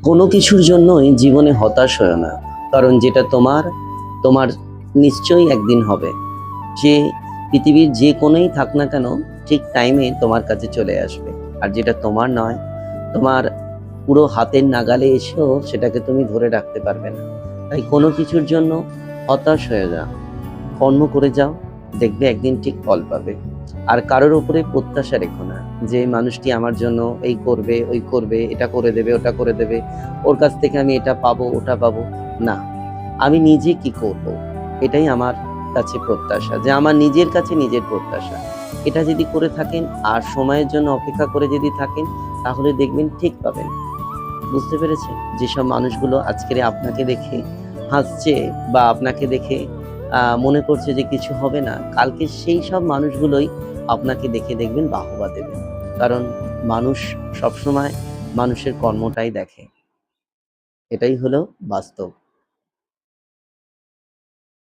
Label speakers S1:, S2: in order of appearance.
S1: কোনো কিছুর জন্যই জীবনে হতাশ হয়ো না, কারণ যেটা তোমার তোমার নিশ্চয়ই একদিন হবে। যে পৃথিবীর যে কোণেই থাক না কেন, ঠিক টাইমে তোমার কাছে চলে আসবে। আর যেটা তোমার নয়, তোমার পুরো হাতের নাগালে এসেও সেটাকে তুমি ধরে রাখতে পারবে না। তাই কোনো কিছুর জন্য হতাশ হয়ে যাও, কর্ম করে যাও, দেখবে একদিন ঠিক ফল পাবে। আর কারোর উপরে প্রত্যাশা রেখো না যে মানুষটি আমার জন্য এই করবে, ওই করবে, এটা করে দেবে, ওটা করে দেবে, ওর কাছ থেকে আমি এটা পাবো, ওটা পাবো। না, আমি নিজে কি করব, এটাই আমার কাছে প্রত্যাশা, যে আমার নিজের কাছে নিজের প্রত্যাশা। এটা যদি করে থাকেন আর সময়ের জন্য অপেক্ষা করে যদি থাকেন, তাহলে দেখবেন ঠিক পাবেন। বুঝতে পেরেছেন? যেসব মানুষগুলো আজকের আপনাকে দেখে হাসছে বা আপনাকে দেখে মনে করছে যে কিছু হবে না, কালকে সেই সব মানুষগুলোই আপনাকে দেখে দেখবেন বাহবা দেবে। কারণ মানুষ সবসময় মানুষের কর্মটাই দেখে। এটাই হলো বাস্তব।